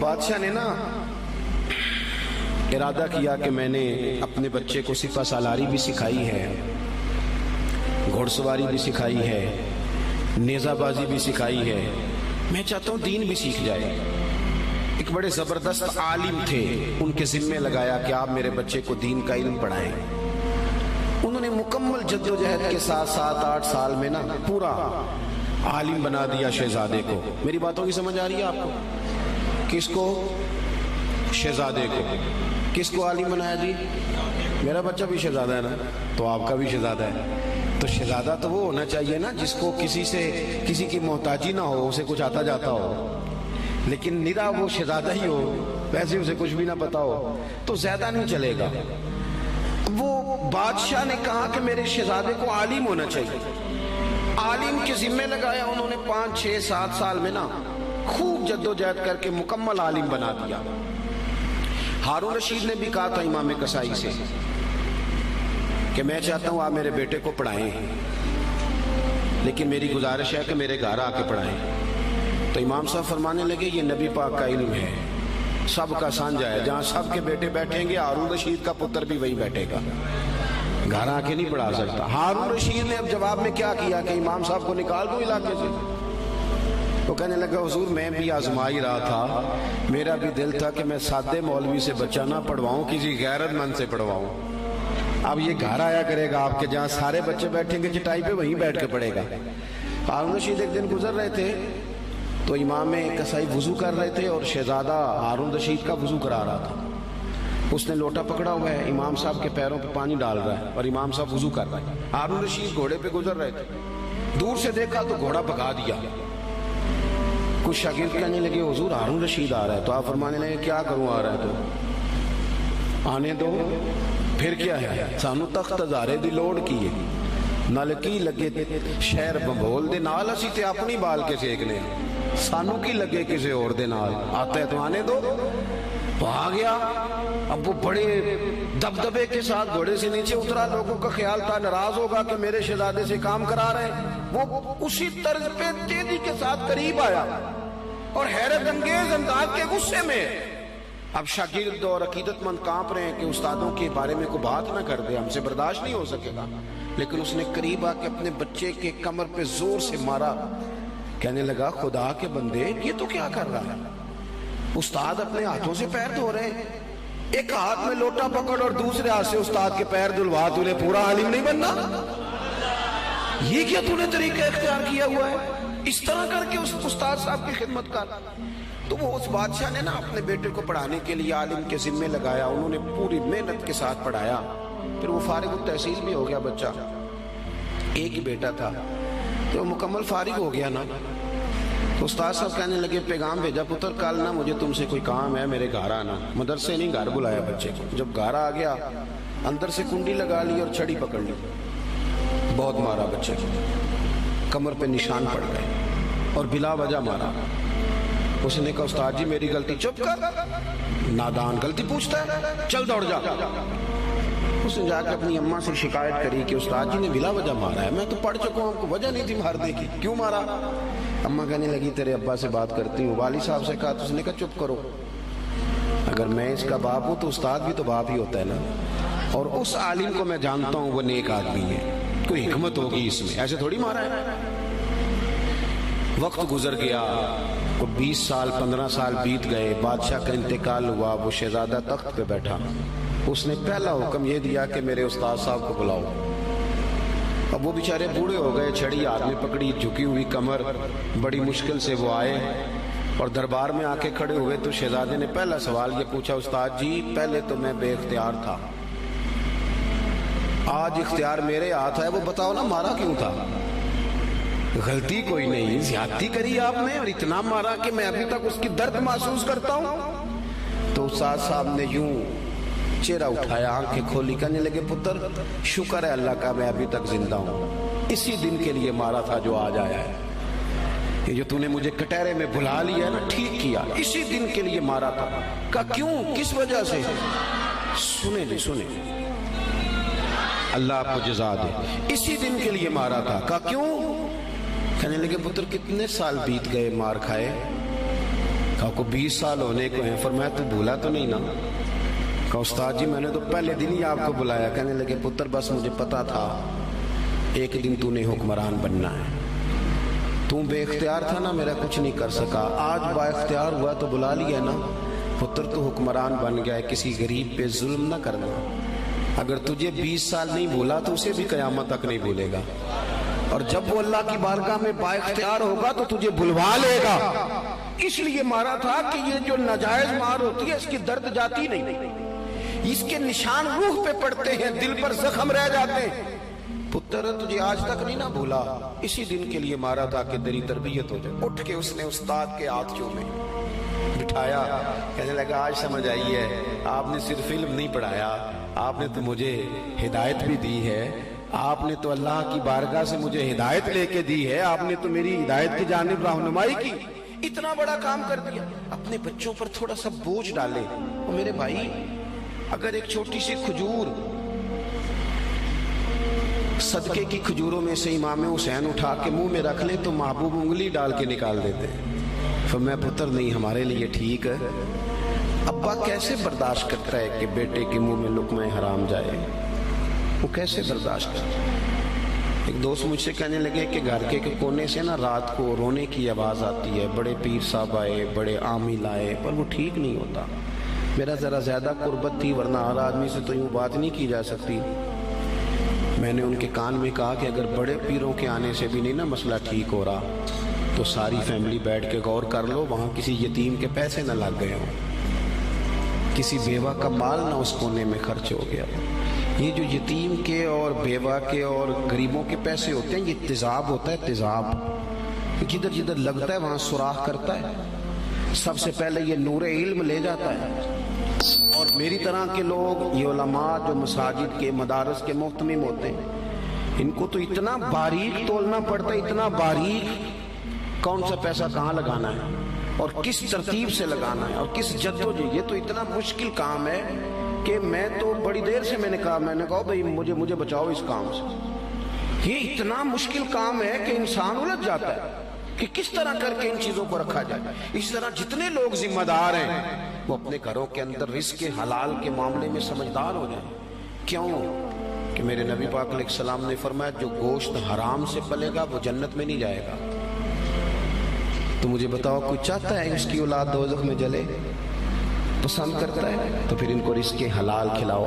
بادشاہ نے نا ارادہ کیا کہ میں نے اپنے بچے کو سپہ سالاری بھی سکھائی ہے، گھوڑ سواری بھی سکھائی ہے، نیزہ بازی بھی سکھائی ہے، میں چاہتا ہوں دین بھی سیکھ جائے۔ ایک بڑے زبردست عالم تھے، ان کے ذمے لگایا کہ آپ میرے بچے کو دین کا علم پڑھائیں۔ انہوں نے مکمل جد و جہد کے ساتھ 7-8 سال میں نا پورا عالم بنا دیا شہزادے کو۔ میری باتوں کی سمجھ آ رہی ہے آپ کو؟ کس کو؟ شہزادے کو۔ کس کو عالم بنایا جی؟ میرا بچہ بھی شہزادہ ہے نا، تو آپ کا بھی شہزادہ ہے۔ تو شہزادہ تو وہ ہونا چاہیے نا جس کو کسی کی محتاجی نہ ہو، اسے کچھ آتا جاتا ہو، لیکن نرا وہ شہزادہ ہی ہو، ویسے اسے کچھ بھی نہ پتا ہو تو زیادہ نہیں چلے گا۔ وہ بادشاہ نے کہا کہ میرے شہزادے کو عالم ہونا چاہیے، عالم کے ذمے لگایا۔ انہوں نے 5-6-7 سال میں نا خوب جد و جہد کر کے مکمل عالم بنا دیا۔ ہارون رشید نے بھی کہا تھا امام کسائی سے کہ میں چاہتا ہوں آپ میرے بیٹے کو پڑھائیں، لیکن میری گزارش ہے کہ میرے گھر آ کے پڑھائیں۔ تو امام صاحب فرمانے لگے یہ نبی پاک کا علم ہے، سب کا سانجھا ہے، جہاں سب کے بیٹے بیٹھیں گے ہارون رشید کا پتر بھی وہی بیٹھے گا، گھر آ کے نہیں پڑھا سکتا۔ ہارون رشید نے اب جواب میں کیا کیا کہ امام صاحب کو نکال دو علاقے سے۔ وہ کہنے لگا حضور میں بھی آزما ہی رہا تھا، میرا بھی دل تھا کہ میں سادے مولوی سے بچہ نہ پڑھواؤں، کسی غیرت مند سے پڑھواؤں۔ اب یہ گھر آیا کرے گا آپ کے، جہاں سارے بچے بیٹھیں گے چٹائی پہ وہیں بیٹھ کے پڑھے گا۔ ہارون رشید ایک دن گزر رہے تھے تو امام کسائی وضو کر رہے تھے اور شہزادہ ہارون رشید کا وضو کرا رہا تھا۔ اس نے لوٹا پکڑا ہوا ہے، امام صاحب کے پیروں پہ پانی ڈال رہا ہے اور امام صاحب وضو کر رہے ہیں۔ ہارون رشید گھوڑے پہ گزر رہے تھے، دور سے دیکھا تو گھوڑا بھگا دیا۔ کچھ شاگرد کہنے لگے حضور ہارون رشید آ رہا ہے، تو آپ فرمانے لگے کیا کروں آ رہا ہے تو آنے دو، پھر کیا ہے، سانو تخت ہزارے دی لوڑ کی ہے، نلکی لگے شہر بمبول دے نال، اسی تے اپنی بال کے سیکنے، سانو کی لگے کسی اور دے نال، آتا ہے تو آنے دو۔ تو آ گیا۔ اب وہ بڑے دبدبے کے ساتھ گھوڑے سے نیچے اترا، لوگوں کا خیال تھا ناراض ہوگا کہ میرے شہزادے سے کام کرا رہے ہیں۔ وہ اسی طرز پہ تیزی کے ساتھ قریب آیا اور حیرت انگیز انداز کے غصے میں۔ اب شاگرد اور عقیدت مند کانپ رہے ہیں کہ استادوں کے بارے میں کوئی بات نہ کر دے، ہم سے برداشت نہیں ہو سکے گا، لیکن اس نے قریب آ کے اپنے بچے کے کمر پہ زور سے مارا۔ کہنے لگا خدا کے بندے یہ تو کیا کر رہا ہے؟ استاد اپنے ہاتھوں سے پیر دھو رہے ہیں، ایک ہاتھ میں لوٹا پکڑ اور دوسرے ہاتھ سے استاد کے پیر دھلوا، تو نے پورا عالم نہیں بننا؟ یہ کیا تو نے طریقہ اختیار کیا ہوا ہے؟ اس طرح کر کے اس استاد صاحب کی خدمت کر۔ تو وہ اس بادشاہ نے نا اپنے بیٹے کو پڑھانے کے لیے عالم کے ذمے لگایا، انہوں نے پوری محنت کے ساتھ پڑھایا۔ پھر وہ فارغ التحصیل بھی ہو گیا بچہ، ایک ہی بیٹا تھا، تو مکمل فارغ ہو گیا نا۔ تو استاد صاحب کہنے لگے پیغام بھیجا پتر کل نا مجھے تم سے کوئی کام ہے، میرے گھر آنا۔ مدرسے نہیں، گھر بلایا بچے کو۔ جب گھر آ گیا اندر سے کنڈی لگا لی اور چھڑی پکڑ لی، بہت مارا بچے کو، کمر پہ نشان پڑ گئے اور بلا وجہ مارا۔ اس نے کہا استاد جی میری غلطی۔ چپ کر، نادان، غلطی پوچھتا ہے، چل دوڑ جا۔ اس نے جا کے اپنی اماں سے شکایت کری کہ استاد جی نے بلا وجہ مارا ہے، میں تو پڑھ چکا ہوں، کو وجہ نہیں تھی مارنے کی، کیوں مارا؟ اماں کہنے لگی تیرے ابا سے بات کرتی ہوں۔ والد صاحب سے کہا تو اس نے کہا چپ کرو، اگر میں اس کا باپ ہوں تو استاد بھی تو باپ ہی ہوتا ہے نا، اور اس عالم کو میں جانتا ہوں وہ نیک آدمی ہے، کوئی حکمت ہوگی اس میں، ایسے تھوڑی مارا ہے۔ وقت گزر گیا، کوئی 20 سال 15 سال بیت گئے، بادشاہ کا انتقال ہوا، وہ شہزادہ تخت پہ بیٹھا۔ اس نے پہلا حکم یہ دیا کہ میرے استاد صاحب کو بلاؤ۔ اب وہ بیچارے بوڑھے ہو گئے، چھڑی ہاتھ میں پکڑی، جھکی ہوئی کمر، بڑی مشکل سے وہ آئے اور دربار میں آ کے کھڑے ہوئے۔ تو شہزادے نے پہلا سوال یہ پوچھا استاد جی پہلے تو میں بے اختیار تھا، آج اختیار میرے ہاتھ ہے، وہ بتاؤ نا مارا کیوں تھا؟ غلطی کوئی نہیں، زیادتی کری آپ نے اور اتنا مارا کہ میں ابھی تک اس کی درد محسوس کرتا ہوں۔ تو استاد صاحب نے یوں چہرہ اٹھایا، آنکھیں کھولی، کہنے لگے پتر شکر ہے اللہ کا میں ابھی تک زندہ ہوں، اسی دن کے لیے مارا تھا جو آج آیا ہے، یہ جو تو نے مجھے کٹہرے میں بلا لیا ہے نا، ٹھیک کیا، اسی دن کے لیے مارا تھا۔ کہا کیوں، کس وجہ سے؟ سنیں جی سنیں، اللہ آپ کو جزا دے، اسی دن کے لیے مارا تھا۔ کہا کیوں؟ کہنے لگے پتر کتنے سال بیت گئے مار کھائے، کہا کو 20 سال ہونے کو ہیں. فرمایا تو بھولا تو نہیں نا؟ کہا استاد جی میں نے تو پہلے دن ہی آپ کو بلایا. کہنے لگے پتر بس مجھے پتا تھا ایک دن تو نے حکمران بننا ہے. تو بے اختیار تھا نا, میرا کچھ نہیں کر سکا. آج با اختیار ہوا تو بلا لیا نا. پتر تو حکمران بن گیا ہے, کسی غریب پہ ظلم نہ کرنا. اگر تجھے 20 سال نہیں بھولا تو اسے بھی قیامت تک نہیں بھولے گا, اور جب وہ اللہ کی بارگاہ میں با اختیار ہوگا تو تجھے بلوا لے گا. اس لیے مارا تھا کہ یہ جو ناجائز مار ہوتی ہے اس کی درد جاتی نہیں, اس کے نشان روح پہ پڑتے ہیں, دل پر زخم رہ جاتے ہیں. پتر تجھے آج تک نہیں نہ بھولا, اسی دن کے لیے مارا تھا کہ تیری تربیت ہو جائے. اٹھ کے اس نے استاد کے ہاتھ چومے, بٹھایا. کہنے لگا آج سمجھ آئی ہے, آپ نے صرف علم نہیں پڑھایا, آپ نے تو مجھے ہدایت بھی دی ہے. آپ نے تو اللہ کی بارگاہ سے مجھے ہدایت لے کے دی ہے, آپ نے تو میری ہدایت کی جانب رہنمائی کی. اتنا بڑا کام کر دیا. اپنے بچوں پر تھوڑا سا بوجھ ڈالے. اور میرے بھائی اگر ایک چھوٹی سی کھجور, صدقے کی کھجوروں میں سے امام حسین اٹھا کے منہ میں رکھ لے تو محبوب انگلی ڈال کے نکال دیتے ہیں. فرمایا پتر نہیں, ہمارے لیے ٹھیک ہے. ابا کیسے برداشت کرتا ہے کہ بیٹے کے منہ میں لقمہ حرام جائے؟ وہ کیسے برداشت کرتا ہے؟ ایک دوست مجھ سے کہنے لگے کہ گھر کے کونے سے نا رات کو رونے کی آواز آتی ہے, بڑے پیر صاحب آئے, بڑے عامل آئے, پر وہ ٹھیک نہیں ہوتا. میرا ذرا زیادہ قربت تھی, ورنہ ہر آدمی سے تو یوں بات نہیں کی جا سکتی. میں نے ان کے کان میں کہا کہ اگر بڑے پیروں کے آنے سے بھی نہیں نا مسئلہ ٹھیک ہو رہا تو ساری فیملی بیٹھ کے غور کر لو, وہاں کسی یتیم کے پیسے نہ لگ گئے ہوں, کسی بیوہ کا مال نہ اس کونے میں خرچ ہو گیا. یہ جو یتیم کے اور بیوہ کے اور غریبوں کے پیسے ہوتے ہیں, یہ تیزاب ہوتا ہے, تیزاب. جدھر جدھر لگتا ہے وہاں سوراخ کرتا ہے. سب سے پہلے یہ نور علم لے جاتا ہے. اور میری طرح کے لوگ, یہ علماء جو مساجد کے مدارس کے محتمم ہوتے ہیں, ان کو تو اتنا باریک تولنا پڑتا ہے, اتنا باریک, کون سا پیسہ کہاں لگانا ہے اور کس ترتیب سے لگانا ہے اور کس جدوجہد. یہ تو اتنا مشکل کام ہے کہ میں تو بڑی دیر سے میں نے کہا بھائی مجھے بچاؤ اس کام سے. یہ اتنا مشکل کام ہے کہ انسان الجھ جاتا ہے کہ کس طرح کر کے ان چیزوں کو رکھا جائے. اس طرح جتنے لوگ ذمہ دار ہیں وہ اپنے گھروں کے اندر رزق حلال کے معاملے میں سمجھدار ہو جائیں. کیوں کہ میرے نبی پاک علیہ السلام نے فرمایا جو گوشت حرام سے پلے گا وہ جنت میں نہیں جائے گا. تو مجھے بتاؤ, کوئی چاہتا ہے اس کی اولاد دوزخ میں جلے؟ پسند کرتا ہے؟ تو پھر ان کو رزق حلال کھلاؤ.